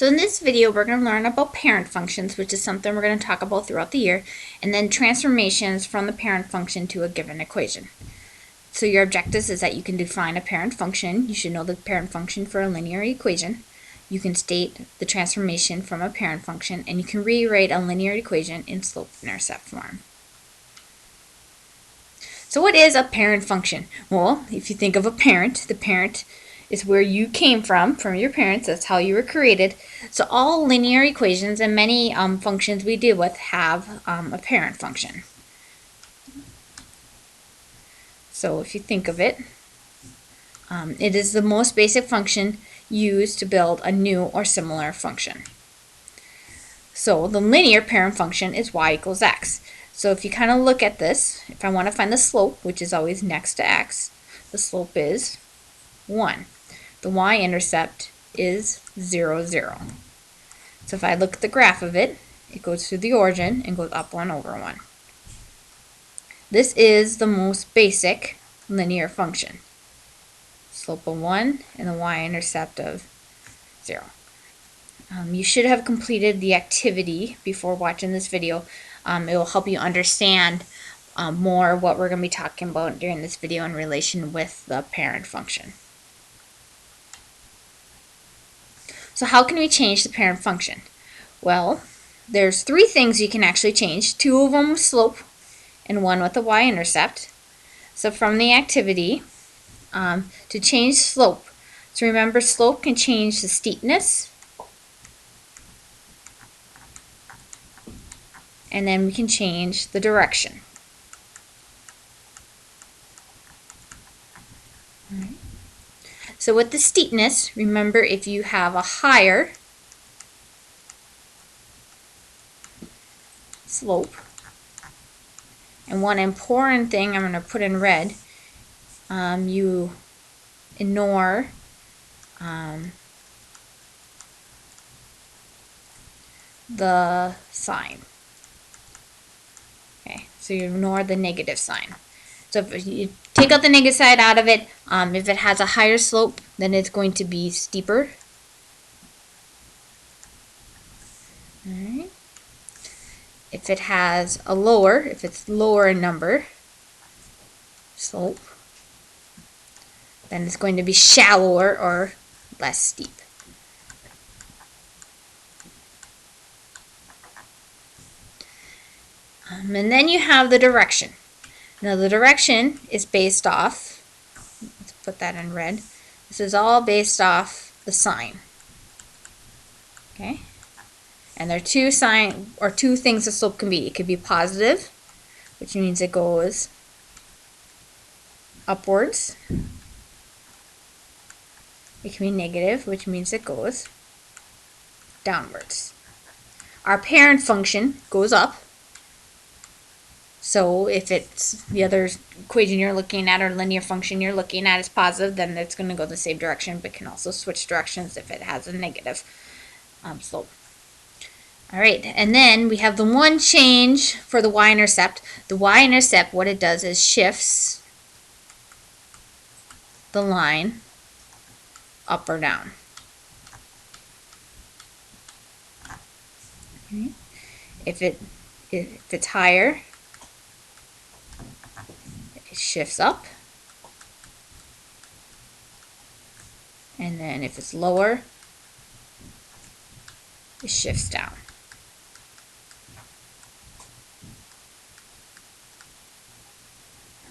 So in this video, we're going to learn about parent functions, which is something we're going to talk about throughout the year, and then transformations from the parent function to a given equation. So your objectives is that you can define a parent function. You should know the parent function for a linear equation. You can state the transformation from a parent function, and you can rewrite a linear equation in slope-intercept form. So what is a parent function? Well, if you think of a parent, the parent is where you came from your parents. That's how you were created. So all linear equations and many functions we deal with have a parent function. So if you think of it, it is the most basic function used to build a new or similar function. So the linear parent function is y equals x. So if you kind of look at this, if I want to find the slope, which is always next to x, the slope is 1. The y-intercept is 0, 0. So if I look at the graph of it, it goes through the origin and goes up 1 over 1. This is the most basic linear function. Slope of 1 and the y-intercept of 0. You should have completed the activity before watching this video. It will help you understand more what we're going to be talking about during this video in relation with the parent function. So how can we change the parent function? Well, there's 3 things you can actually change. 2 of them with slope and 1 with a y-intercept. So from the activity, to change slope. So remember, slope can change the steepness, and then we can change the direction. Right. So with the steepness, remember, if you have a higher slope, and one important thing I'm going to put in red, you ignore the sign. Okay, so you ignore the negative sign. So if you take out the negative side out of it, if it has a higher slope, then it's going to be steeper. Alright. If it has a lower, if it's lower in number, slope, then it's going to be shallower or less steep. And then you have the direction. Now the direction is based off, let's put that in red, this is all based off the sign. Okay? And there are two things the slope can be. It could be positive, which means it goes upwards. It can be negative, which means it goes downwards. Our parent function goes up. So if it's the other equation you're looking at or linear function you're looking at is positive, then it's going to go the same direction, but can also switch directions if it has a negative slope. Alright, and then we have the one change for the y-intercept. The y-intercept, what it does is shifts the line up or down. Okay. If it's higher, it shifts up. And then if it's lower, it shifts down.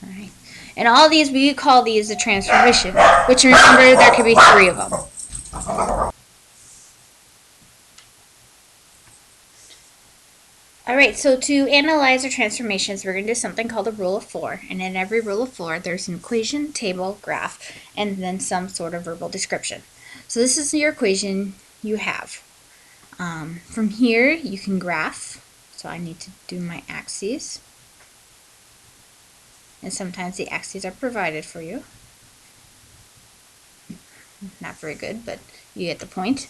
Alright. And all these, we call these a transformation, which remember there could be 3 of them. Alright, so to analyze our transformations, we're going to do something called a rule of 4. And in every rule of 4, there's an equation, table, graph, and then some sort of verbal description. So this is your equation you have. From here, you can graph. So I need to do my axes. And sometimes the axes are provided for you. Not very good, but you get the point.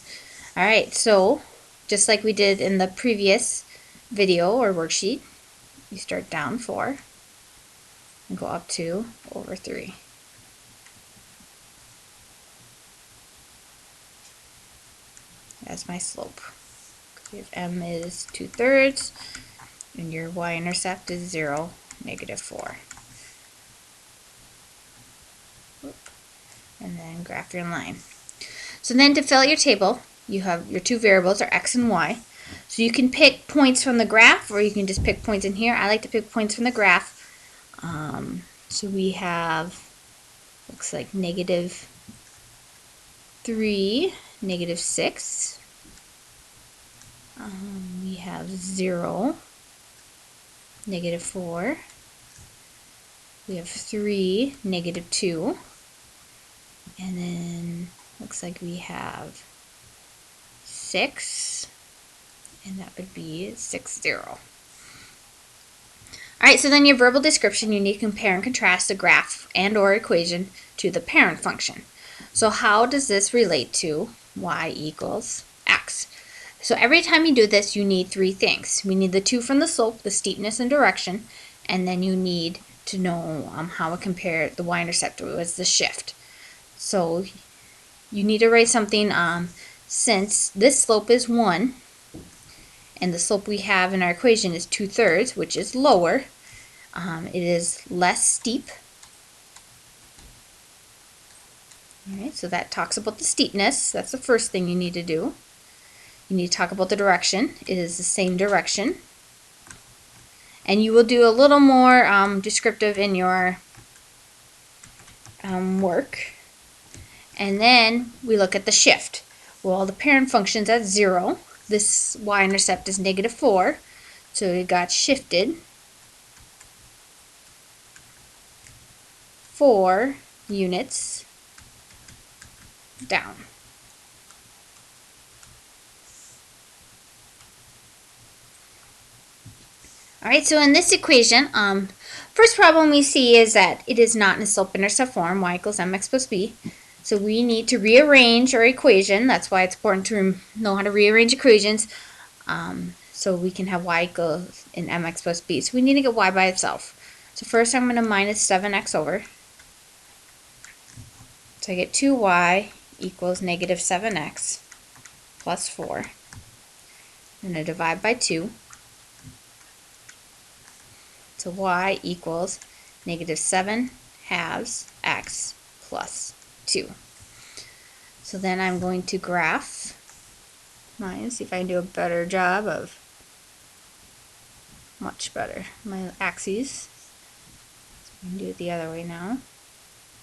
Alright, so just like we did in the previous video or worksheet, you start down 4 and go up 2 over 3. as my slope. If m is 2/3 and your y-intercept is 0, -4. And then graph your line. So then to fill out your table, you have your two variables are x and y. So you can pick points from the graph, or you can just pick points in here. I like to pick points from the graph. So we have, looks like -3, -6. We have 0, -4. We have 3, -2. And then looks like we have 6, and that would be 6, 0. Alright, so then your verbal description, you need to compare and contrast the graph and or equation to the parent function. So how does this relate to y equals x? So every time you do this, you need three things. We need the two from the slope, the steepness and direction, and then you need to know how to compare the y-intercept with the shift. So you need to write something, since this slope is 1, and the slope we have in our equation is 2/3, which is lower. It is less steep. Alright, so that talks about the steepness. That's the first thing you need to do. You need to talk about the direction. It is the same direction. And you will do a little more descriptive in your work. And then we look at the shift. Well, the parent function's at 0. This y-intercept is -4, so it got shifted 4 units down. Alright, so in this equation, first problem we see is that it is not in a slope-intercept form, y equals mx plus b. So we need to rearrange our equation. That's why it's important to know how to rearrange equations. So we can have y equals in mx plus b. So we need to get y by itself. So first I'm going to minus 7x over. So I get 2y equals -7x plus 4. I'm going to divide by 2. So y equals -7 halves x plus 2. So then I'm going to graph mine, see if I can do a better job of, much better, my axes. So I can do it the other way now.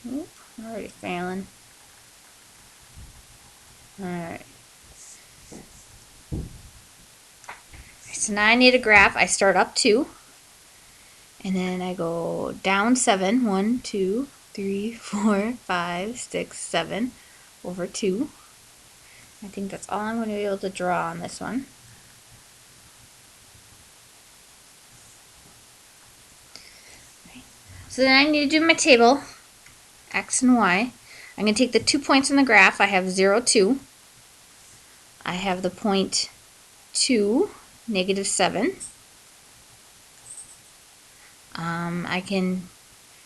Oop, I'm already failing. Alright. So now I need a graph. I start up 2. And then I go down 7. 1, 2, 3, 4, 5, 6, 7 over 2. I think that's all I'm going to be able to draw on this one. Okay. So then I need to do my table, x and y. I'm going to take the 2 points in the graph. I have 0, 2. I have the point 2, -7. I can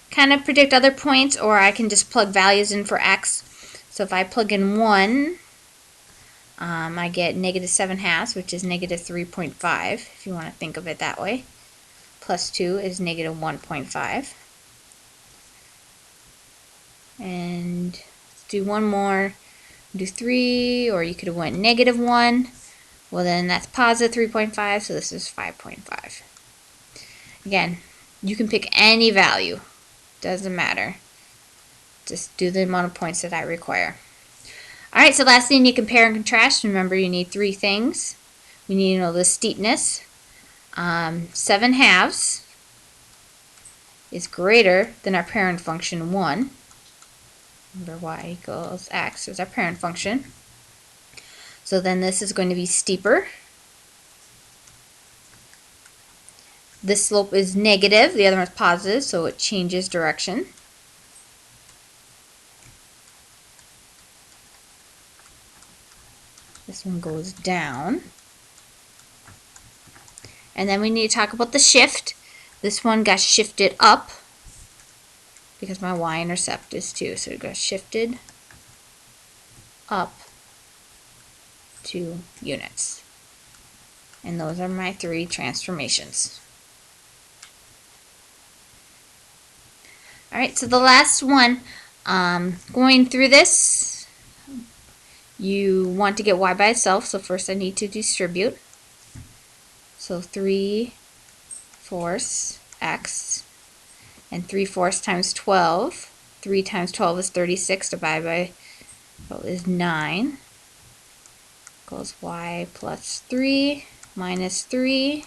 kind of predict other points, or I can just plug values in for x. So if I plug in 1, I get -7 halves, which is -3.5, if you want to think of it that way. Plus 2 is -1.5. And let's do one more. Do 3, or you could have went -1. Well, then that's positive 3.5, so this is 5.5. Again, you can pick any value. Doesn't matter. Just do the amount of points that I require. Alright, so lastly, you need to compare and contrast. Remember, you need 3 things. We need to know the steepness. 7 halves is greater than our parent function 1. Remember, y equals x is our parent function. So then this is going to be steeper. This slope is negative, the other one is positive, so it changes direction. This one goes down. And then we need to talk about the shift. This one got shifted up because my y-intercept is 2, so it got shifted up 2 units. And those are my 3 transformations. Alright, so the last one, going through this, you want to get y by itself, so first I need to distribute. So 3/4 x, and 3/4 times 12. 3 times 12 is 36, divided by 12 is 9. Equals y plus 3 minus 3.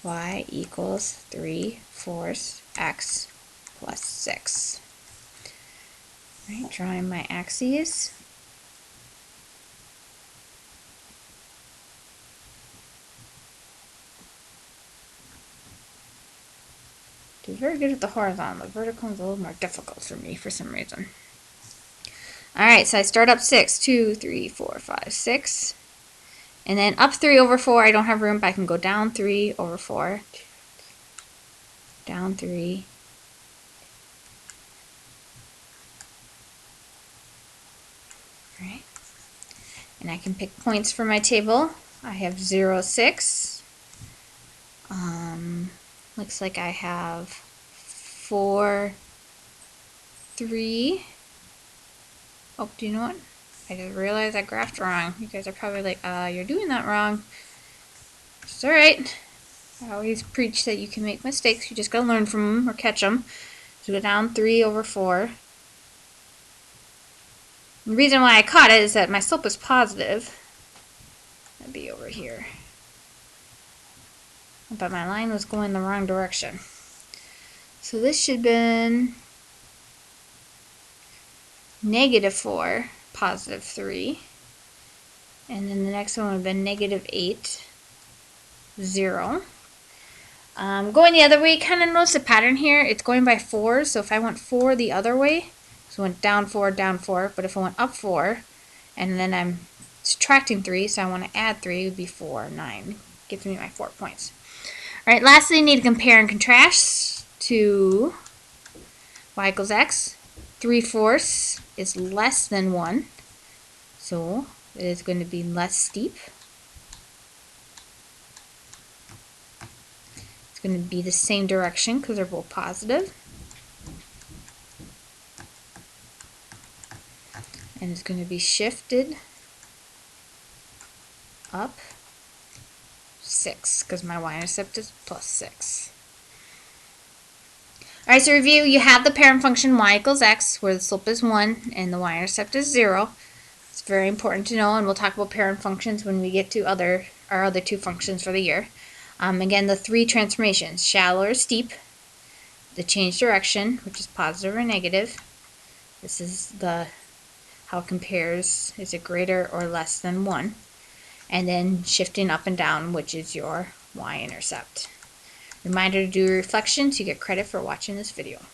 Y equals 3/4 x plus 6. Right, drawing my axes. Do very good at the horizontal. The vertical is a little more difficult for me for some reason. Alright, so I start up 6. 2, 3, 4, 5, 6. And then up 3 over 4, I don't have room, but I can go down 3 over 4. Down 3. Alright. And I can pick points for my table. I have 0, 6. Looks like I have 4, 3. Oh, do you know what? I just realized I graphed wrong. You guys are probably like, you're doing that wrong. It's alright. I always preach that you can make mistakes. You just gotta learn from them or catch them. So go down 3 over 4. The reason why I caught it is that my slope is positive. That'd be over here. But my line was going the wrong direction. So this should have been -4, positive 3. And then the next one would have been -8, 0. Going the other way, kind of notice a pattern here. It's going by 4, so if I went 4 the other way, so I went down 4, but if I went up 4, and then I'm subtracting 3, so I want to add 3, it would be 4, 9. Gives me my 4 points. Alright, lastly, I need to compare and contrast to y equals x. 3/4 is less than 1, so it is going to be less steep. It's going to be the same direction because they're both positive. And it's going to be shifted up 6 because my y-intercept is plus 6. Alright, so review, you have the parent function y equals x where the slope is 1 and the y-intercept is 0. It's very important to know, and we'll talk about parent functions when we get to our other 2 functions for the year. Again, the 3 transformations, shallow or steep, the change direction, which is positive or negative. This is how it compares, is it greater or less than 1? And then shifting up and down, which is your y-intercept. Reminder to do reflections. You get credit for watching this video.